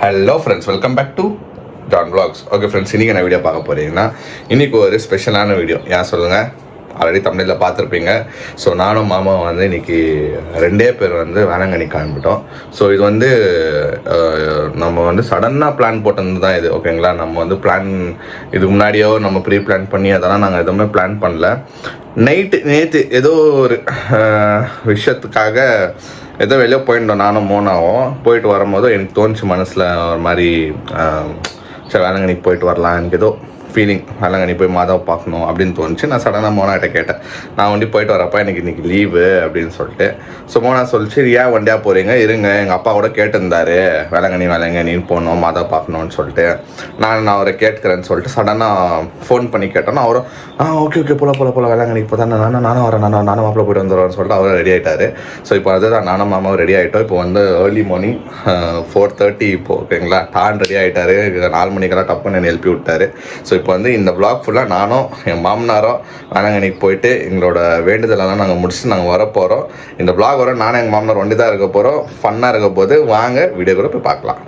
Hello friends, welcome back to John vlogs. Okay friends, இன்றைக்கி என்ன video பார்க்க போகிறீங்கன்னா, இன்றைக்கி ஒரு ஸ்பெஷலான வீடியோ. ஏன் சொல்லுங்கள், ஆல்ரெடி தமிழில் பார்த்துருப்பீங்க. ஸோ நானும் மாமாவும் வந்து இன்றைக்கி 2 பேர் வந்து வேளாங்கண்ணி கிளம்பிட்டோம். ஸோ இது வந்து நம்ம வந்து சடனாக பிளான் போட்டது தான் இது. ஓகேங்களா, நம்ம வந்து பிளான் இதுக்கு முன்னாடியோ நம்ம ப்ரீ பிளான் பண்ணி அதெல்லாம் நாங்கள் எதுவுமே பிளான் பண்ணல. நேற்று ஏதோ ஒரு விஷயத்துக்காக ஏதோ வெளியே போயிட்டோம். நானும் மோனாவும் போயிட்டு வரும்போது எனக்கு தோணுச்சு மனசில் ஒரு மாதிரி, சரி வேளாங்கண்ணிக்கு போயிட்டு வரலாம், எனக்கு ஏதோ ஃபீலிங், வேளாங்கண்ணி போய் மாதாவை பார்க்கணும் அப்படின்னு தோணுச்சு. நான் சடனாக மோனாகிட்ட கேட்டேன், நான் வண்டி போயிட்டு வரப்போ எனக்கு இன்றைக்கி லீவு அப்படின்னு சொல்லிட்டு. ஸோ மோனா சொல்லிச்சு, ஏன் வண்டியாக போகிறீங்க, இருங்க, எங்கள் அப்பா கூட கேட்டிருந்தாரு வேளாங்கண்ணின்னு போகணும் மாதாவை பார்க்கணுன்னு சொல்லிட்டு. நான் அவரை கேட்குறேன்னு சொல்லிட்டு சடனாக ஃபோன் பண்ணி கேட்டோன்னா அவரும் ஓகே போல வேளாங்கண்ணிக்கு இப்போ தான் நானும் வரேன், நானும் மாப்பிள்ள போய்ட்டு வந்துடுறேன்னு சொல்லிட்டு அவரும் ரெடி ஆகிட்டார். ஸோ இப்போ அதுதான் நானும் மாமாவும் ரெடி ஆகிட்டோம். இப்போ வந்து ஏர்லி மார்னிங் 4:30 இப்போது. ஓகேங்களா, டான் ரெடி ஆகிட்டார். 4 மணிக்கெல்லாம் டப்புன்னு என்னை எழுப்பி விட்டார். ஸோ இப்போ வந்து இந்த vlog ஃபுல்லாக நானும் என் மாமனாரும் வேளாங்கண்ணிக்கு போயிட்டு எங்களோட வேண்டுதலெல்லாம் நாங்கள் முடிச்சுட்டு நாங்கள் வரப்போகிறோம். இந்த vlog வர நானும் எங்கள் மாமனார் ஒண்டி தான் இருக்க போகிறோம். ஃபன்னாக இருக்க போது. வாங்க வீடியோ கூட போய் பார்க்கலாம்.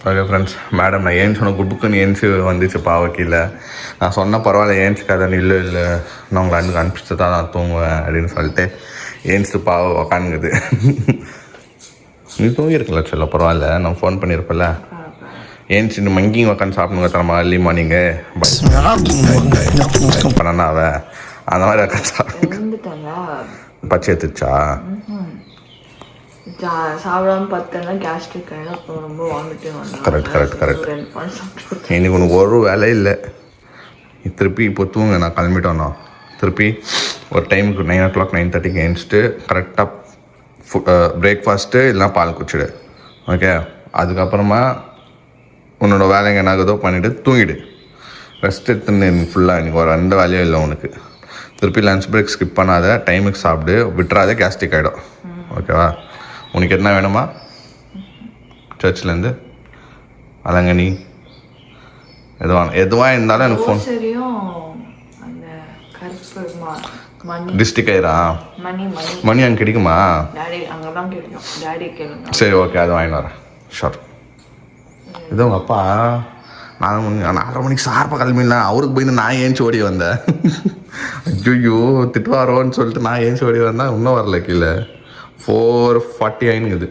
ஓகே ஃப்ரெண்ட்ஸ், மேடம் நான் ஏன் சொன்ன குப்புக்குன்னு ஏன்ச்சு வந்துச்சு பாவக்கில்ல. நான் சொன்ன பரவாயில்ல ஏன்ச்சுக்காதான், இல்லை நான் உங்களை அனுப்பிச்சு தான் நான் தூங்குவேன் அப்படின்னு சொல்லிட்டு ஏன்ச்சு பாவ உக்காந்துக்குது. நீ தூங்கியிருக்கல சொல்ல, பரவாயில்ல, நான் ஃபோன் பண்ணியிருப்பேன்ல. ஏன்ச்சு மங்கிங்க உக்காந்து சாப்பிடுங்க தரமா இல்லை மார்னிங்கு பண்ணாவ அந்த மாதிரி உக்காந்து சாப்பிடுங்க. பச்சை எடுத்துச்சா சாப்பிடாம பார்த்தேன்னா கேஸ்ட்ரிக் ஆகிடும், அப்புறம் ரொம்ப வாமிட்டு வரும். கரெக்ட். இன்னைக்கு உனக்கு ஒரு வேலை இல்லை. திருப்பி இப்போ தூங்க, நான் கிளம்பிட்டோன்னா திருப்பி ஒரு டைமுக்கு 9 o'clock 9:30 எழுந்துட்டு கரெக்டாக பிரேக்ஃபாஸ்ட்டு இல்லைனா பால் குடிச்சிடு. ஓகே, அதுக்கப்புறமா உன்னோட வேலைங்க என்ன ஆகுதோ பண்ணிவிட்டு தூங்கிடு. ரெஸ்ட் எடுத்துன்னு ஃபுல்லாக இன்றைக்கி ஒரு 2 வேலையும் இல்லை உனக்கு. திருப்பி லன்ச் பிரேக் ஸ்கிப் பண்ணாத, டைமுக்கு சாப்பிடு, விட்டுறாதே, கேஸ்ட்ரிக் ஆகிடும். ஓகேவா? உனக்கு என்ன வேணுமா, சர்ச்லேருந்து வேளாங்கண்ணி எதுவாக இருந்தாலும் எனக்கு ஃபோன். டிஸ்ட்ரிக் ஆயிரா மணி அங்கே கிடைக்குமா? சரி, ஓகே, அது வாங்கிட்டு வரேன். ஷோர். இது உங்கள் அப்பா 4 மணிக்கு சார்பாக கிளம்பிடலாம். அவருக்கு போயிட்டு நான் ஏன்ச்சு ஓடி வந்தேன். ஐயோ திட்டுவாரோன்னு சொல்லிட்டு நான் ஏன்ச்சு ஓடி வந்தேன். இன்னும் வரல கீழே. 4:40 ஆயினுங்குது.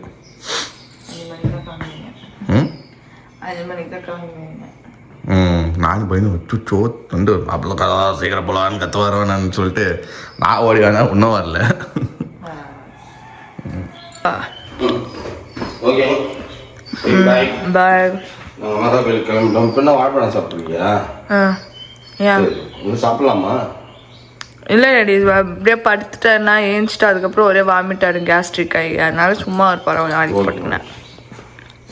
நான் பயந்து வச்சுச்சோ வந்து அவ்வளோ சீக்கிரம் போகலான்னு கற்று வரவேன்னு சொல்லிட்டு நான் ஓடி வேணா, இன்னும் வரல. வாழைப்பழம் சாப்பிட்ருக்கியா? சாப்பிடலாமா? இல்லை டாடி, அப்படியே படுத்துட்டேன்னா ஏஞ்சிட்டு அதுக்கப்புறம் ஒரே வாமிட் ஆகிடும், கேஸ்ட்ரிக் ஆகி. அதனால சும்மா ஒரு பரவாயில்ல ஆடி போட்டுக்கினேன்.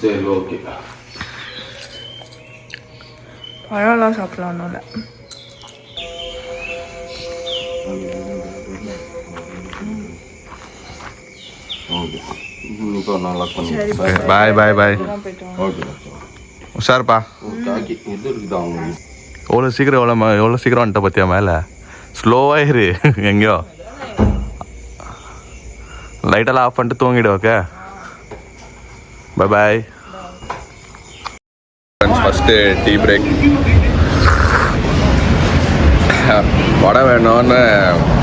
சரி, ஓகே. பழம்லாம் சாப்பிடலாம், ஒன்றும் இல்லை. பாய். உஷார்ப்பா. எவ்வளோ சீக்கிரம் வந்துட்ட பற்றியா மேலே? ஸ்லோவாக இரு, எங்கேயோ லைட்டெல்லாம் ஆஃப் பண்ணிட்டு தூங்கிடு. Okay, bye. First tea break. Vada வேணும்னு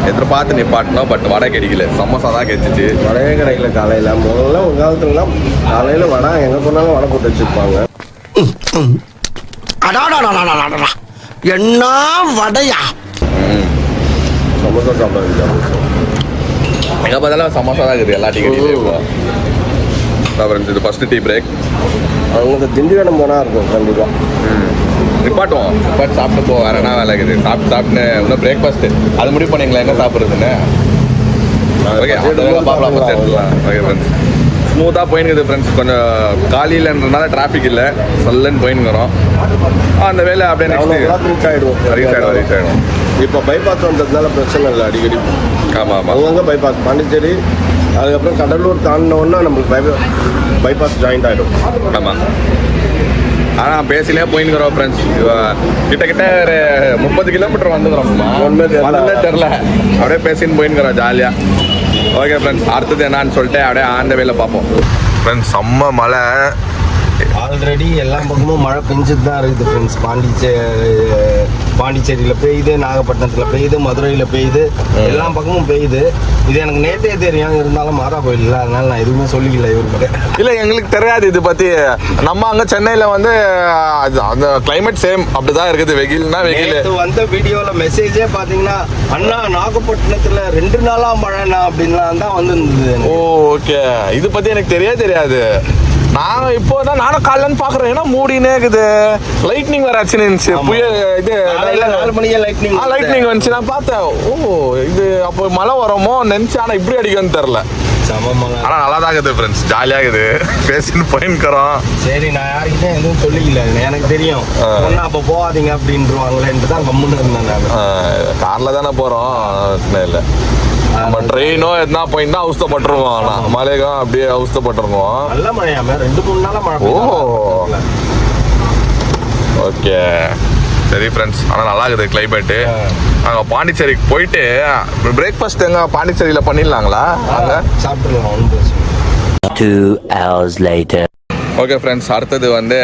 எதிர்பார்த்து நிப்பாட்டினோம், பட் வடை கிடைக்கல. சமோசா தான் கிடைச்சிச்சு, வடையே கிடைக்கல. காலையில் முதல்ல ஒரு காலத்துலலாம் காலையில் வடை எங்கே போனாலும் வடை போட்டு வச்சுருப்பாங்க. என்ன வடையா? சமோசா சாப்பிட எங்கே பார்த்தாலும் சமோசா தான் இருக்குது எல்லா டீ கடையிலையும். அப்புறம் இது ஃபஸ்ட்டு டீ பிரேக். அவங்க திண்டிவனம் போனால் இருக்கும் கண்டிப்பாக. நிப்பாட்டுவோம், பட் சாப்பிட்டு போ, வேறு என்ன வேலை இருக்குது. சாப்பிட்டுன்னு இன்னும் பிரேக்ஃபாஸ்ட்டு அது முடிவு பண்ணிங்களா எங்கே சாப்பிட்றதுன்னு? ஓகே, பார்க்கலாம், ஃபஸ்ட் எடுத்துக்கலாம். ஓகே ஃப்ரெண்ட்ஸ், ஸ்மூத்தாக போயினுக்குது ஃப்ரெண்ட்ஸ். கொஞ்சம் காலையிலன்றதுனால டிராஃபிக் இல்லை, சொல்லன்னு போயின்னுக்கிறோம். அந்த வேலை அப்படியே ரீச் ஆகிடுவோம். இப்போ பைபாஸ் வந்ததுனால பிரச்சனை இல்லை அடிக்கடி. ஆமாம். அங்கங்கே பைபாஸ். பாண்டிச்சேரி அதுக்கப்புறம் கடலூர் தாண்டினோன்னா நம்மளுக்கு பைபாஸ் ஜாயிண்ட் ஆகிடும். ஆமாம். ஆனால் பேசிலே போயின்னுக்கிறோம் ஃப்ரெண்ட்ஸ். கிட்ட ஒரு 30 கிலோமீட்டர் வந்துக்கிறோம்மா. ஒன்றுமே தெரில. அப்படியே பேசின்னு போயின்னுக்கிறோம் ஜாலியாக. ஓகே ஃப்ரெண்ட்ஸ், அடுத்தது என்னான்னு சொல்லிட்டு அப்படியே ஆந்த வேலை பார்ப்போம். ஃப்ரெண்ட்ஸ், செம்ம மழை. ஆல்ரெடி எல்லா பக்கமும் மழை பெஞ்சிட்டு தான் இருக்குது ஃப்ரெண்ட்ஸ். பாண்டிச்சேரியில் பெய்யுது, நாகப்பட்டினத்தில் பெய்யுது, மதுரையில் பெய்யுது, எல்லா பக்கமும் பெய்யுது. இது எனக்கு நேற்றே தெரியும், இருந்தாலும் மாதா கோயில் இல்லை, அதனால நான் எதுவுமே சொல்லிக்கல இவர்கிட்ட. இல்லை, எங்களுக்கு தெரியாது இது பற்றி. நம்ம அங்கே சென்னையில் வந்து அந்த கிளைமேட் சேம் அப்படி தான் இருக்குது. வெயில்னா வெயில். வந்த வீடியோவில் மெசேஜே பார்த்தீங்கன்னா, அண்ணா நாகப்பட்டினத்தில் 2 நாளாக மழைண்ணா அப்படின்லாம் தான் வந்துருந்தது. ஓ ஓகே, இது பற்றி எனக்கு தெரியாது. நான் இப்போ தான் நானும் காலைன்னு பார்க்குறேன். ஏன்னா மூடினே இருக்குது. லைட்னிங் வேறு ஆச்சுன்னு இருந்துச்சு. புயல் இது 4 மணிக்கே லைட்னிங் வந்துச்சு. நான் பார்த்தேன், ஓ இது அப்போ மழை வருமோ நினச்சி. ஆனால் இப்படி அடிக்குன்னு தெரில. ஆனால் நல்லா தான் இருக்குது ஃப்ரெண்ட்ஸ், ஜாலியாக இருக்குது. பேசின்னு போயின்னுக்கிறோம். சரி, நான் யாருக்கிட்டே எதுவும் சொல்லிக்கல, எனக்கு தெரியும். ஒன்றும் அப்போ போகாதீங்க அப்படின்ட்டுருவாங்களேன்ட்டு தான் கம்முன்னு இருந்தேன் நான். காரில் தானே போகிறோம், இல்லை நம்ம ட்ரெயினோ எதுனா போயின்னா அவஸ்தப்பட்டுருவோம். ஆனால் மழைக்கும் அப்படியே அவஸ்தப்பட்டுருவோம். நல்ல மழையாம 2-3 நாளாக மழை. ஓ ஓகே, சரி ஃப்ரெண்ட்ஸ். ஆனால் நல்லா இருக்குது கிளைமேட்டு. நாங்கள் பாண்டிச்சேரிக்கு போயிட்டு பிரேக்ஃபாஸ்ட் எங்கே பாண்டிச்சேரியில் பண்ணிடலாங்களா? அங்கே சாப்பிட்ருலாம். 2 hours later. ஓகே ஃப்ரெண்ட்ஸ், அடுத்தது வந்து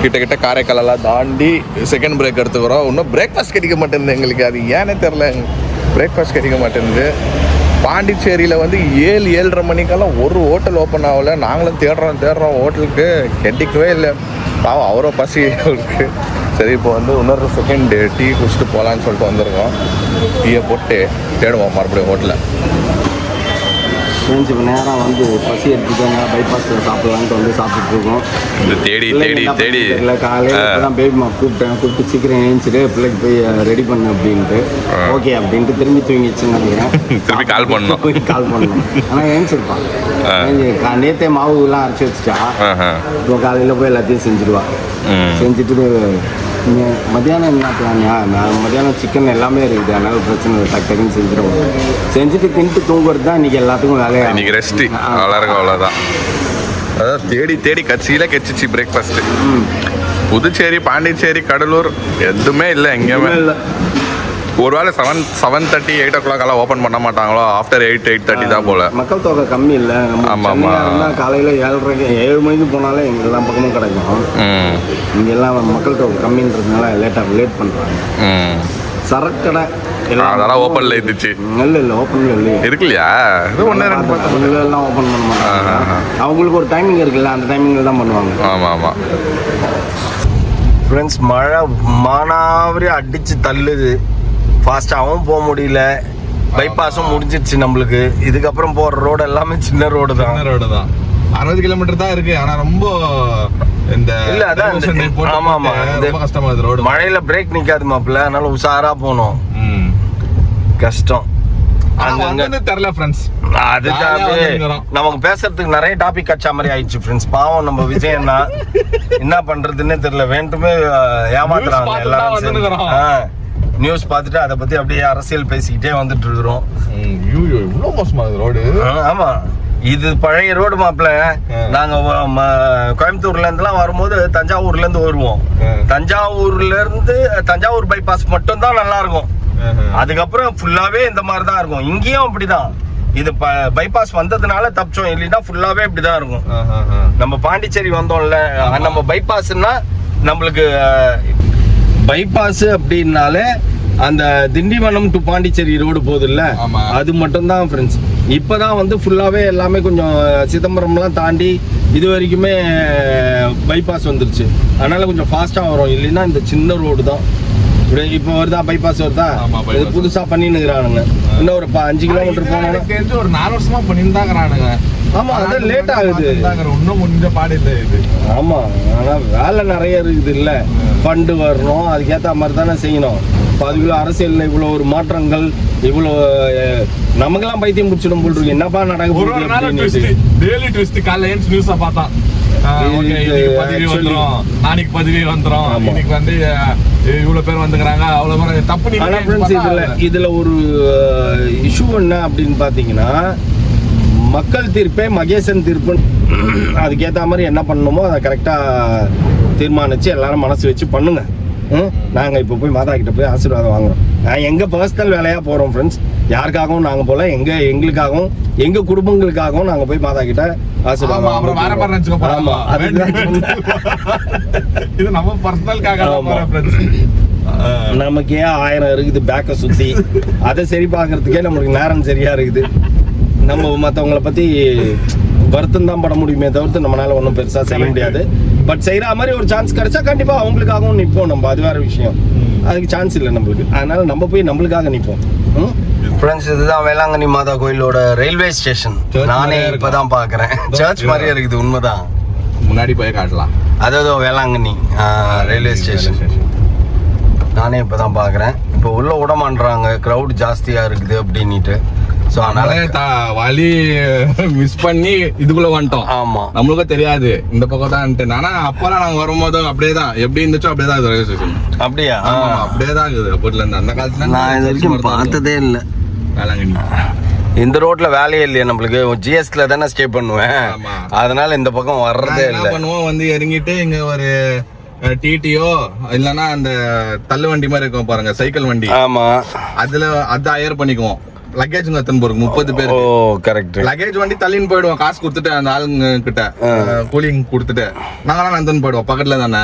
கிட்ட காரைக்காலெல்லாம் தாண்டி செகண்ட் பிரேக் எடுத்துக்கிறோம். இன்னும் பிரேக்ஃபாஸ்ட் கிடைக்க மாட்டேங்குது எங்களுக்கு. அது ஏன்னே தெரில, பிரேக்ஃபாஸ்ட் கிடைக்க மாட்டேங்குது. பாண்டிச்சேரியில் வந்து 7-7:30 மணிக்கெல்லாம் ஒரு ஹோட்டல் ஓப்பன் ஆகலை. நாங்களும் தேடுறோம் ஹோட்டலுக்கு, கிடைக்கவே இல்லை. பாவம் அவரோ பசி அவருக்கு. சரி, இப்போ வந்து இன்னொரு செகண்ட் டீ குடிச்சிட்டு போகலான்னு சொல்லிட்டு வந்துருக்கோம். டீயை போட்டு தேடுவோம் மறுபடியும் ஹோட்டலில். இப்போ நேரம் வந்து பசி எடுத்துக்கோங்க, பைபாஸில் சாப்பிட்லான்ட்டு வந்து சாப்பிட்டுருக்கோம். இந்த தேடி இல்லை, காலையில் தான் பேபி கூப்பிட்டு சீக்கிரம் எழுந்திரிச்சிட்டு பிள்ளைக்கு போய் ரெடி பண்ணு அப்படின்ட்டு. ஓகே அப்படின்ட்டு திரும்பி தூங்கிடுச்சுன்னு நினைக்கிறேன். திரும்பி கால் பண்ணணும். ஆனால் எழுந்திருப்பான். நேற்றே மாவுலாம் அரைச்சி வச்சுட்டா. இப்போ காலையில் போய் எல்லாத்தையும் செஞ்சுடுவா. செஞ்சுட்டு மத்தியானம் என்ன பிளான்யா? மத்தியானம் சிக்கன் எல்லாமே இருக்குது, அதனால பிரச்சனை இல்லை, டக்குன்னு செஞ்சுடுவோம். செஞ்சுட்டு தின்ட்டு தூங்குறது தான் இன்றைக்கி எல்லாத்துக்கும் வேலையாக. இன்றைக்கி ரெஸ்ட்டு வளருங்க, அவ்வளோதான். அதான் தேடி கட்சியில் கெச்சிச்சு பிரேக்ஃபாஸ்ட்டு. புதுச்சேரி, பாண்டிச்சேரி, கடலூர் எதுவுமே இல்லை, எங்கேயுமே இல்லை. ஒருவேளை 7:30 8 o'clock எல்லாம் ஓப்பன் பண்ண மாட்டாங்களோ? ஆஃப்டர் 8-8:30 தான் போல. மக்கள் தொகை கம்மி இல்லை. ஆமாம், காலையில் 7 மணிக்கு போனாலே எங்கள் எல்லா பக்கமும் கிடைக்கும். இங்கெல்லாம் மக்கள் தொகை கம்மின்றதுனால லேட் பண்ணுறாங்க. சரக்கடை அதெல்லாம் ஓப்பன்ல இருந்துச்சு. இல்லை ஓப்பன்ல இல்லையா? இருக்குல்லையா? இது எல்லாம் ஓப்பன் பண்ண மாட்டாங்க. அவங்களுக்கு ஒரு டைமிங் இருக்குல்ல, அந்த டைமிங்கில் தான் பண்ணுவாங்க. ஆமாம் ஃப்ரெண்ட்ஸ், மழை மானாவரி அடித்து தள்ளுது. ஃபாஸ்ட்டாகவும் போக முடியல. பைபாஸும் முடிஞ்சிடுச்சு நம்மளுக்கு. இதுக்கப்புறம் போகிற ரோடு எல்லாமே சின்ன ரோடு தான். 60 கிலோமீட்டர் தான் இருக்கு. ஆனால் ரொம்ப இந்த இல்லை, அதான் ஆமாம் கஷ்டமா இருக்கு ரோடு. மழையில் பிரேக் நிற்காது மாப்பிள்ள, அதனால உஷாராக போகணும். கஷ்டம். தெரியல ஃப்ரெண்ட்ஸ், நமக்கு பேசுறதுக்கு நிறைய டாபிக் கச்சா மாதிரி ஆயிடுச்சு ஃப்ரெண்ட்ஸ். பாவம் நம்ம விஜயன்னா என்ன பண்றதுன்னே தெரியல. வேண்டுமே ஏமாத்துறாங்க எல்லாரும். நியூஸ் பார்த்துட்டு அதை பத்தி அப்படியே அரசியல் பேசிக்கிட்டே வந்துட்டு இருக்கிறோம். இவ்வளோ மோசமா ரோடு. ஆமா, இது பழைய ரோடு மாப்பிள்ள. நாங்க கோயம்புத்தூர்ல இருந்துலாம் வரும்போது தஞ்சாவூர்ல இருந்து வருவோம். தஞ்சாவூர் பைபாஸ் மட்டும் தான் நல்லா இருக்கும். அதுக்கப்புறம் ஃபுல்லாவே இந்த மாதிரி தான் இருக்கும். இங்கேயும் அப்படிதான். இது பைபாஸ் வந்ததுனால தப்பிச்சோம், இல்லைன்னா ஃபுல்லாவே இப்படிதான் இருக்கும். நம்ம பாண்டிச்சேரி வந்தோம்ல, நம்ம பைபாஸ்னா நம்மளுக்கு பைபாஸ் அப்படின்னாலே அந்த திண்டிவனம் டு பாண்டிச்சேரி ரோடு போகுது இல்ல, அது மட்டும் தான் ஃப்ரெண்ட்ஸ். இப்பதான் வந்து ஃபுல்லாவே எல்லாமே கொஞ்சம் சிதம்பரம்லாம் தாண்டி இது வரைக்குமே பைபாஸ் வந்துருச்சு. அதனால கொஞ்சம் ஃபாஸ்டா வரும். இல்லைன்னா இந்த சின்ன ரோடு தான். இப்போ வருதா பைபாஸ் வருதா? இது புதுசா பண்ணிருக்கிறானுங்க. இன்னும் ஒரு 5 கிலோமீட்டர் போனோம். ஒரு 4 வருஷமா பண்ணிருந்தாங்க. ஆமா, அதான் லேட் ஆகுது. இன்னும் கொஞ்சம் பாடு இல்லை இது. ஆமா, ஆனா வேலை நிறைய இருக்குது இல்ல. ஃபண்டு வரணும், அதுக்கேற்ற மாதிரி தானே செய்யணும். இப்போ அதுக்குள்ள அரசியல்ல இவ்வளோ ஒரு மாற்றங்கள், இவ்வளோ நமக்கெல்லாம் பைத்தியம் பிடிச்சிடும் போல் இருக்கு. என்னப்பா நடக்குது? Daily twist. காலைல நியூஸை பார்த்தான், நாளைக்கு பதவி வந்துடும், இன்னைக்கு வந்து இவ்வளவு பேர் வந்துக்கிறாங்க, அவ்வளவு தப்பு. இதுல ஒரு இஷ்யூ என்ன அப்படின்னு பாத்தீங்கன்னா, மக்கள் தீர்ப்பே மகேசன் தீர்ப்பு. அதுக்கேற்ற மாதிரி என்ன பண்ணணுமோ அதை கரெக்டாக தீர்மானித்து எல்லாரும் மனசு வச்சு பண்ணுங்க. நாங்கள் இப்போ போய் மாதா கிட்ட போய் ஆசீர்வாதம் வாங்குறோம். நான் எங்கள் பர்சனல் வேலையாக போகிறோம் ஃப்ரெண்ட்ஸ். யாருக்காகவும் நாங்கள் போல எங்களுக்காகவும் எங்கள் குடும்பங்களுக்காகவும் நாங்கள் போய் மாதா கிட்ட ஆசீர்வாதம் நமக்கே 1000 இருக்குது பேக்கை சுற்றி. அதை சரி பார்க்கறதுக்கே நம்மளுக்கு நேரம் சரியா இருக்குது. நம்ம மற்றவங்களை பற்றி வருத்தம் தான் பட முடியுமே தவிர்த்து நம்மளால ஒன்றும் பெருசாக செய்ய முடியாது. பட் செய்கிற மாதிரி ஒரு சான்ஸ் கிடைச்சா கண்டிப்பாக அவங்களுக்காகவும் நிற்போம் நம்ம. அது வேற விஷயம். அதுக்கு சான்ஸ் இல்லை நம்மளுக்கு. அதனால நம்ம போய் நம்மளுக்காக நிற்போம். ஃப்ரெண்ட்ஸ், இதுதான் வேளாங்கண்ணி மாதா கோயிலோட ரயில்வே ஸ்டேஷன். நானே இப்பதான் பாக்குறேன். சர்ச் மாதிரியே இருக்குது. உண்மைதான். முன்னாடி போய் காட்டலாம். அதோ வேளாங்கண்ணி ரயில்வே ஸ்டேஷன். நானே இப்பதான் பாக்குறேன். இப்போ உள்ள விடமான்றாங்க, க்ரௌட் ஜாஸ்தியா இருக்குது அப்படின்னுட்டு. ஸோ அதனால வழி மிஸ் பண்ணி இதுக்குள்ள வந்துட்டோம். ஆமா, நம்மளுக்கும் தெரியாது இந்த பக்கம் தான். ஆனா அப்பெல்லாம் நாங்க வரும்போது அப்படியே தான், எப்படி இருந்துச்சோ அப்படியே தான் ரயில்வே ஸ்டேஷன். அப்படியா? அப்படியே தான் இருக்குது. அப்போதுல இருந்து அந்த காலத்துல நான் இது வரைக்கும் பார்த்ததே இல்லை. வேளாங்கண்ணி இந்த ரோட்ல வேலையே இல்லையா நம்மளுக்கு? ஜிஎஸ்ல தானே ஸ்டே பண்ணுவேன். அதனால இந்த பக்கம் வர்றதே இல்லை. பண்ணுவோம் வந்து இறங்கிட்டு இங்க ஒரு டிடியோ இல்லன்னா அந்த தள்ளு வண்டி மாதிரி இருக்கும் பாருங்க, சைக்கிள் வண்டி. ஆமா, அதுல அது ஹையர் பண்ணிக்குவோம். லக்கேஜ் எத்தனை போறோம்? 30 பேர். ஓ கரெக்ட். லக்கேஜ் வண்டி தள்ளின்னு போயிடுவோம். காசு கொடுத்துட்டு அந்த ஆளுங்க கிட்ட கூலிங் கொடுத்துட்டு நாங்களாம் நந்தன் போயிடுவோம். பக்கத்துல தானே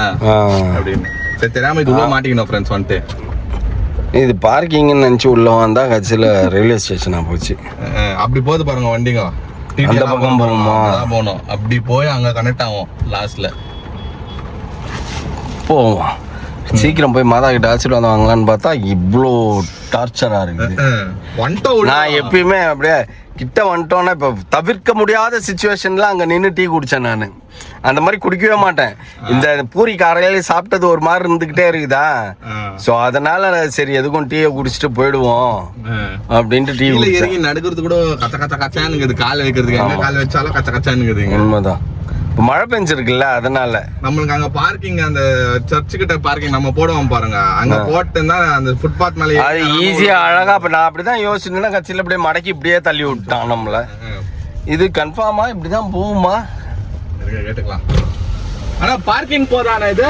அப்படின்னு. சரி, தெரியாம இது உள்ள மாட்டிக்கணும் ஃப்ரெண்ட்ஸ். வந்துட்டு இது பார்க்கிங்னு நினைச்சு உள்ள வந்தா கட்சியில ரயில்வே ஸ்டேஷனா போச்சு. அப்படி போகுது பாருங்க வண்டிங்க. அந்த பக்கம் போகணும். அப்படி போய் அங்க கனெக்ட் ஆகும் லாஸ்ட்ல. போவோம். சீக்கிரம் போய் மாதா கிட்ட ஆசீர்வாதம் வாங்கலான்னு பார்த்தா இவ்வளோ டார்ச்சரா இருக்குது. நான் எப்பயுமே அப்படியே கிட்ட வந்துட்டோன்னா இப்போ தவிர்க்க முடியாத சுச்சுவேஷன்ல அங்கே நின்று டீ குடித்தேன். நான் அந்த மாதிரி குடிக்கவே மாட்டேன். இந்த பூரி காரையில சாப்பிட்டது ஒரு மாதிரி இருந்துகிட்டே இருக்குதா. ஸோ அதனால சரி எதுக்கும் டீயை குடிச்சிட்டு போயிடுவோம் அப்படின்ட்டு டீ குடிச்சேன். நடுக்கிறது கூட கச்ச கச்ச கச்சானுங்குது. கால் வைக்கிறதுக்கு கால் வச்சாலும் கச்ச கச்சானுங்குது. உண்மைதான். இப்போ மழை பெஞ்சிருக்குல்ல, அதனால நம்மளுக்கு அங்க பார்க்கிங், அந்த சர்ச்சு கிட்ட பார்க்கிங் நம்ம போடுவோம் பாருங்க. அங்க போட்டுன்னா அந்த ஃபுட்பாத் மேல அது ஈஸியா அழகா. இப்ப நான் அப்படிதான் யோசிச்சுன்னா கட்சியில அப்படியே மடக்கி இப்படியே தள்ளி விட்டான் நம்மள. இது கன்ஃபார்மா இப்படிதான் போகுமா கேட்டுக்கலாம். ஆனா பார்க்கிங் போதானே இது?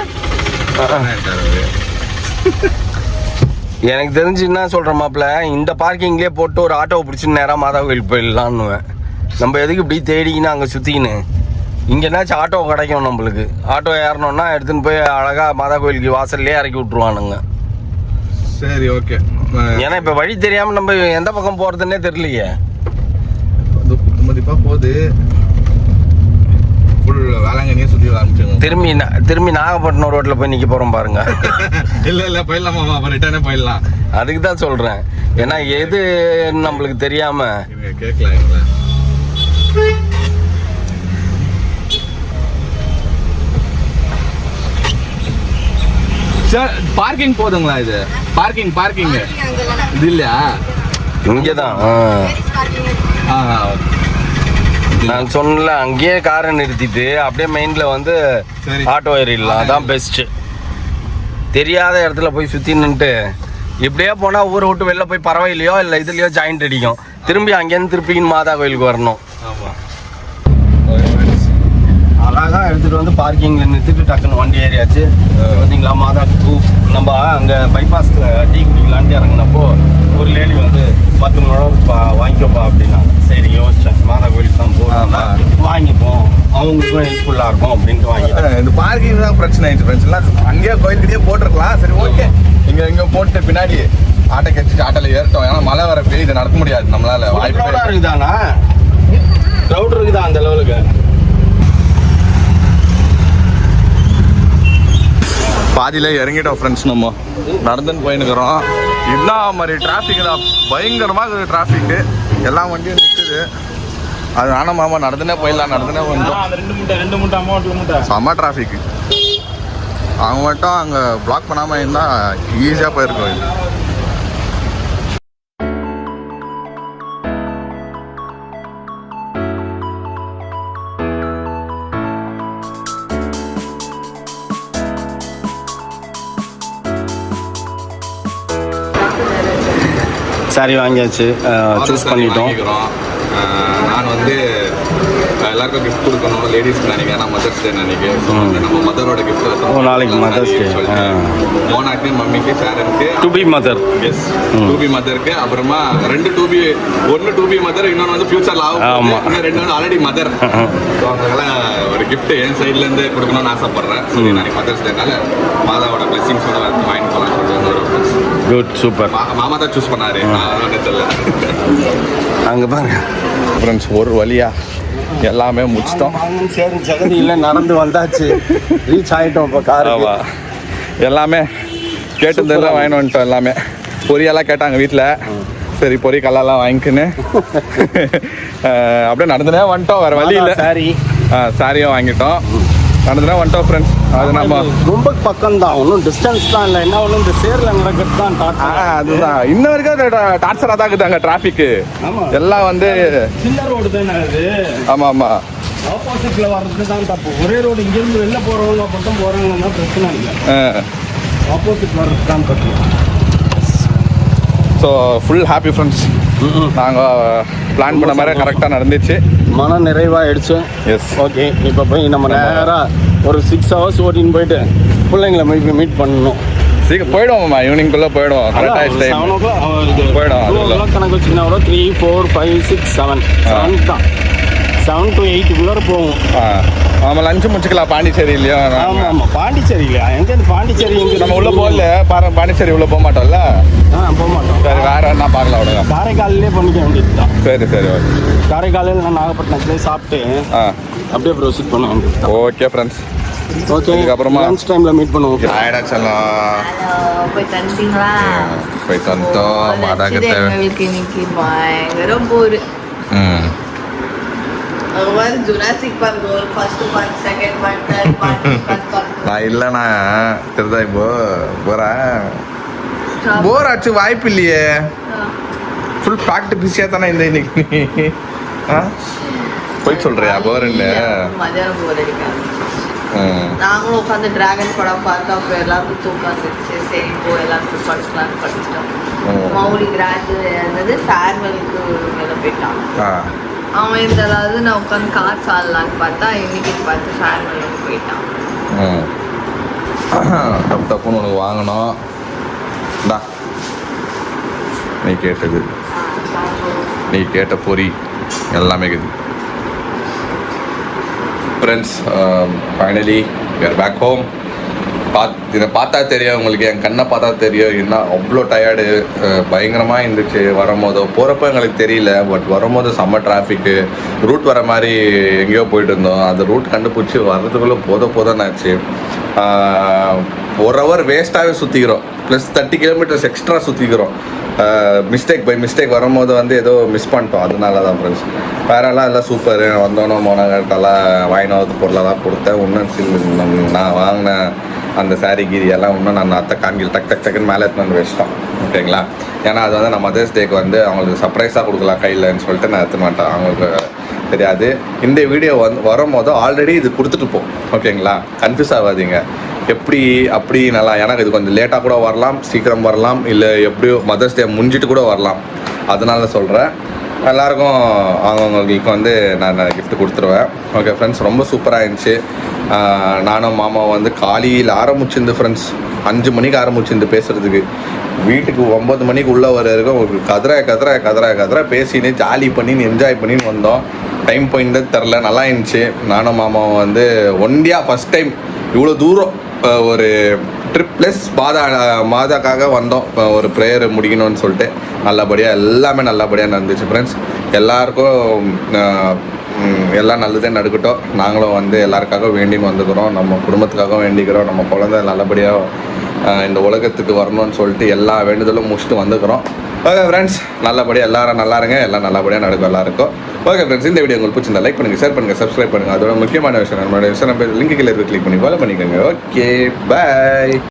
எனக்கு தெரிஞ்சு என்ன சொல்ற மாப்பிள்ள, இந்த பார்க்கிங்லயே போட்டு ஒரு ஆட்டோவை பிடிச்சி நேரம் மாதா கோயில் போயிடலான்னு. நம்ம எதுக்கு இப்படி தேடிக்கின்னு அங்க சுத்திக்கின்னு? இங்க என்னாச்சும் ஆட்டோ கிடைக்கும் நம்மளுக்கு. ஆட்டோ ஏறணும்னா எடுத்துன்னு போய் அழகா மாதா கோயிலுக்கு வாசல்லே இறக்கி விட்டுருவானுங்க. சரி, ஓகே. ஏன்னா இப்ப வழி தெரியாம நம்ம எந்த பக்கம் போறதுன்னே தெரியலையே. போகுது வேளாங்கண்ணியே சுத்தி ஆரம்பிச்சு திரும்பி நாகப்பட்டினம் ரோட்ல போய் நிக்க போறோம் பாருங்க. இல்ல போயிடலாமா? ரிட்டர்னே போயிடலாம். அதுக்கு தான் சொல்றேன். ஏன்னா எது நம்மளுக்கு தெரியாம கேட்கலாம். சார், பார்க்கிங் போதுங்களா? இது பார்க்கிங் இது இல்லையா? இங்கதான் நான் சொன்னல, அங்கேயே காரை நிறுத்திட்டு அப்படியே மெயின்ல வந்து ஆட்டோ ஏறிடலாம். அதான் பெஸ்ட். தெரியாத இடத்துல போய் சுத்தி நின்றுட்டு இப்படியே போனா ஊரை விட்டு வெளில போய் பறவையிலையோ இல்லை இதுலயோ ஜாயிண்ட் அடிக்கும். திரும்பி அங்கேருந்து திருப்பின்னு மாதா கோயிலுக்கு வரணும். அழகாக எடுத்துகிட்டு வந்து பார்க்கிங்கில் நிறுத்திட்டு டக்குன்னு வண்டி ஏறியாச்சு. பார்த்தீங்களா மாதா நம்ம அங்கே பைபாஸில் டீ குடிக்கலான்ட்டு இறங்கினப்போ ஒரு லேடி வந்து 10 மணி வாங்கிக்கப்பா அப்படின்னாங்க. சரி யோசிச்சேன், மாதா கோயிலுக்கு தான் போகலாம், வாங்கிப்போம், அவங்களுக்கும் ஹெல்ப்ஃபுல்லாக இருக்கும் அப்படின்ட்டு வாங்கிட்டேன். இந்த பார்க்கிங் தான் பிரச்சனை ஆயிடுச்சு ஃப்ரெண்ட்ஸ். எல்லாம் அங்கேயே கோயில்கிட்டே போட்டிருக்கலாம். சரி, ஓகே. இங்கே போட்டு பின்னாடி ஆட்டோ கழிச்சிட்டு ஆட்டோவில் ஏறிட்டோம். ஏன்னா மழை வர பெய்யுது, நடக்க முடியாது நம்மளால. வாய்ப்பு இருக்குதாண்ணா? க்ரௌட் இருக்குதா அந்த லெவலுக்கு? பாதியில இறங்கிட்டோம் ஃப்ரெண்ட்ஸ். நம்ம நடந்துன்னு போயின்னுக்கிறோம். என்ன மாதிரி டிராஃபிக் தான், பயங்கரமாக டிராஃபிக்கு. எல்லா வண்டியும் நிற்குது. அது நானும் மாமா நடந்துனே போயிடலாம், நடந்துனே வந்துட்டோம். செம்ம டிராஃபிக்கு. அவங்க மட்டும் அங்கே பிளாக் பண்ணாமல் இருந்தால் ஈஸியாக போயிருக்கோம். சாரி வாங்கியாச்சு, சூஸ் பண்ணிட்டோம். நான் வந்து எல்லாருக்கும் கிஃப்ட் கொடுக்கணும் லேடிஸ்க்கு நினைக்கிறேன், ஏன்னா மதர்ஸ் டே நினைக்கிறேன். ஸோ வந்து நம்ம மதரோட கிஃப்ட் நாளைக்கு மதர்ஸ் டே மோனாக்கு, மம்மிக்கு, ஷேரனுக்கு, to be mother. Yes, to be மதருக்கு. அப்புறமா 2 to be, 1 to be mother, இன்னொன்று வந்து ஃபியூச்சர்ல ஆகும், இன்னும் 2 வந்து ஆல்ரெடி மதர். ஸோ அவங்களாம் ஒரு கிஃப்ட் என் சைட்லேருந்து கொடுக்கணும்னு ஆசைப்படுறேன். சரி, நாளைக்கு மதர்ஸ் டேனால மாதாவோட பிளெஸிங்ஸோட வாங்கி போகலாம்னு சொல்லிட்டு ஒரு குட், சூப்பர். மாமா தான் சூஸ் பண்ணாரு, நான் தெரியல. அங்கே பாருங்க ஃப்ரெண்ட்ஸ், ஒரு வழியா எல்லாமே முடிச்சிட்டோம். சரி, ஜெகதியில் நடந்து வந்தாச்சு, ரீச் ஆகிட்டோம். இப்போ கார் எல்லாமே கேட்டதெல்லாம் வாங்கிட்டு வந்துட்டோம். எல்லாமே பொரியெல்லாம் கேட்டாங்க வீட்டில். சரி, பொரி கல்லாலாம் வாங்கிக்கின்னு அப்படியே நடந்துனே வந்துட்டோம், வேறு வழி இல்லை. சாரியும் வாங்கிட்டோம், நடந்துனே வந்துட்டோம் ஃப்ரெண்ட்ஸ். அது நம்ம ரொம்ப பக்கம் தான், ஒன்றும் டிஸ்டன்ஸ் தான் இல்லை. என்ன ஒன்றும் இந்த சேரில் நடக்கிறது தான் அதுதான் இன்ன வரைக்கும் டார்ச்சராக தான் இருக்குதாங்க டிராஃபிக்கு. எல்லாம் வந்து சின்ன ரோடு தானே அது. ஆமாம் ஆமாம், ஆப்போசிட்டில் வர்றது தான் தப்பு. ஒரே ரோடு இங்கேருந்து வெளில போகிறவங்க மட்டும் போகிறாங்கன்னா பிரச்சனை இல்லை, ஆப்போசிட் வர்றது தான் தப்பு. So full happy friends. நாங்கள் பிளான் பண்ண மாதிரி கரெக்டாக நடந்துச்சு, மன நிறைவாயிடுச்சு. S, okay. இப்போ போய் நம்ம நேராக ஒரு 6 hours ஓட்டின்னு போயிட்டு பிள்ளைங்களை மீட் பண்ணணும். சீக்கிரம் போயிடுவோம்மா, ஈவினிங்குள்ளே போயிடுவோம். கரெக்டாக டைம் 7 o'clock போயிடும். கணக்கு வச்சிங்கன்னா கூட 3, 4, 5, 6, 7 தான். 7 to 8 உள்ளார போவோம். ஆமாம், லஞ்சு முடிச்சுக்கலாம் பாண்டிச்சேரி இல்லையா? ஆமாம் ஆமாம், பாண்டிச்சேரி இல்லையா? எங்கேருந்து பாண்டிச்சேரி? எங்கே நம்ம உள்ளே போகல, பாண்டிச்சேரி உள்ளே போக மாட்டோம்ல. போக மாட்டோம். சரி, வேற என்ன பார்க்கலாம் விடுங்க. காரைக்காலிலே பண்ணிக்க வேண்டியது தான். சரி சரி, ஓகே. காரைக்காலில் நான் நாகப்பட்டினத்துலேயே சாப்பிட்டு அப்படியே ப்ரொசீட் பண்ண வேண்டியது தான். Okay friends, okay. இதுக்கப்புறமா லஞ்ச் டைமில் மீட் பண்ணுவோம். போய் தந்துட்டீங்களா? போய் தந்தோம். எங்களுக்கு இன்னைக்கு பயங்கர போரு. நான் இல்லைண்ணா திருதா இப்போ போர் ஆச்சு, வாய்ப்பு இல்லையே. ஃபுல் பேக்டு பிஸியாக தானே இந்த இன்னைக்கு. போய் சொல்றியா போருன்னு? மதியானம் போர் அடிக்காது. நாங்களும் உட்காந்து டிராகன் படம் பார்த்தா அப்புறம் எல்லாருக்கும் தூக்கம் வந்துச்சு. சரி போ எல்லாருக்கும் படிச்சுக்கலான்னு படிச்சிட்டோம். மௌலி கிராஜுவேட் ஃபேர்வெலுக்கு மேலே போயிட்டான். அவன் இந்த அதாவது நான் உட்காந்து காசு ஆடலான்னு பார்த்தா இன்னைக்கு பார்த்து ஃபேர்வெலுக்கு போயிட்டான். தப்புன்னு உனக்கு வாங்கணும். நீ கேட்டது, நீ கேட்ட பொறி எல்லாமே இருக்குது. Friends, finally we are back home. இதை பார்த்தா தெரியும் உங்களுக்கு, என் கண்ணை பார்த்தா தெரியும் என்ன அவ்வளோ டயர்டு, பயங்கரமாக இருந்துச்சு. வரும்போதோ போகிறப்ப எங்களுக்கு தெரியல, பட் வரும்போது செம்ம டிராஃபிக்கு. ரூட் வர மாதிரி எங்கேயோ போயிட்டு இருந்தோம், அந்த ரூட் கண்டுபிடிச்சி வர்றதுக்குள்ளே போதும் ஆச்சு. 1 hour வேஸ்ட்டாகவே சுற்றிக்கிறோம், ப்ளஸ் 30 kilometers எக்ஸ்ட்ரா சுற்றிக்கிறோம். பை மிஸ்டேக் வரும்போது வந்து ஏதோ மிஸ் பண்ணிட்டோம், அதனால தான் ஃப்ரெண்ட்ஸ். வேறெல்லாம் எல்லாம் சூப்பர். வந்தோன்னே மோனகட்டெல்லாம் வாங்கினது பொருளெல்லாம் கொடுத்தேன். இன்னும் நான் வாங்கின அந்த சாரீ கீரி எல்லாம் இன்னும் நான் அத்தை காண்கில் டக்குன்னு மேலே எடுத்துன்னு வந்து வச்சிட்டோம். ஓகேங்களா? ஏன்னா அது வந்து நான் மதர்ஸ் டேக்கு வந்து அவங்களுக்கு சர்ப்ரைஸாக கொடுக்கலாம் கையில்னு சொல்லிட்டு நான் எடுத்து மாட்டேன், அவங்களுக்கு தெரியாது. இந்த வீடியோ வரும்போது ஆல்ரெடி இது கொடுத்துட்டு போ, ஓகேங்களா? கன்ஃபியூஸ் ஆகாதீங்க. எப்படி அப்படி நல்லா, எனக்கு இது கொஞ்சம் லேட்டாக கூட வரலாம், சீக்கிரம் வரலாம், இல்லை எப்படியோ மதர்ஸ் டே முடிஞ்சிட்டு கூட வரலாம். அதனால சொல்கிறேன், எல்லாருக்கும் அவங்களுக்கு வந்து நான் கிஃப்ட் கொடுத்துருவேன். ஓகே ஃப்ரெண்ட்ஸ், ரொம்ப சூப்பராக இருந்துச்சு. நானும் மாமாவும் வந்து காலையில் ஆரம்பிச்சிருந்து ஃப்ரெண்ட்ஸ், 5 மணிக்கு ஆரம்பிச்சிருந்து பேசுகிறதுக்கு. வீட்டுக்கு 9 மணிக்கு உள்ளே வர வரைக்கும் ஒரு கதற பேசின்னு ஜாலி பண்ணின்னு என்ஜாய் பண்ணின்னு வந்தோம். டைம் போயிருந்தது தெரில, நல்லா இருந்துச்சு. நானும் மாமாவும் வந்து ஒண்டியாக ஃபஸ்ட் டைம் இவ்வளோ தூரம் ஒரு ட்ரிப் ப்ளஸ் மாதாக்காக வந்தோம். ஒரு ப்ரேயர் முடிக்கணும்னு சொல்லிட்டு எல்லாமே நல்லபடியாக நடந்துச்சு ஃப்ரெண்ட்ஸ். எல்லாருக்கும் எல்லாம் நல்லதே நடக்கட்டும். நாங்களும் வந்து எல்லாருக்காக வேண்டின்னு வந்துக்கிறோம், நம்ம குடும்பத்துக்காக வேண்டிக்கிறோம், நம்ம குழந்தை நல்லபடியாக இந்த உலகத்துக்கு வரணும்னு சொல்லிட்டு எல்லா வேண்டுதலும் முடிச்சுட்டு வந்துக்கிறோம். ஓகே ஃப்ரெண்ட்ஸ், நல்லபடியாக எல்லாரும் நல்லா இருங்க, எல்லாம் நல்லபடியாக நடக்கும் எல்லாருக்கும். ஓகே ஃப்ரெண்ட்ஸ், இந்த வீடியோ உங்களுக்கு பிடிச்சிருந்தா லைக் பண்ணுங்கள், ஷேர் பண்ணுங்கள், சப்ஸ்கிரைப் பண்ணுங்கள். அதோட முக்கியமான விஷயம் நம்மளோட லிங்க் கீழே கிளிக் பண்ணி ஃபாலோ பண்ணிக்கோங்க. ஓகே, பாய்.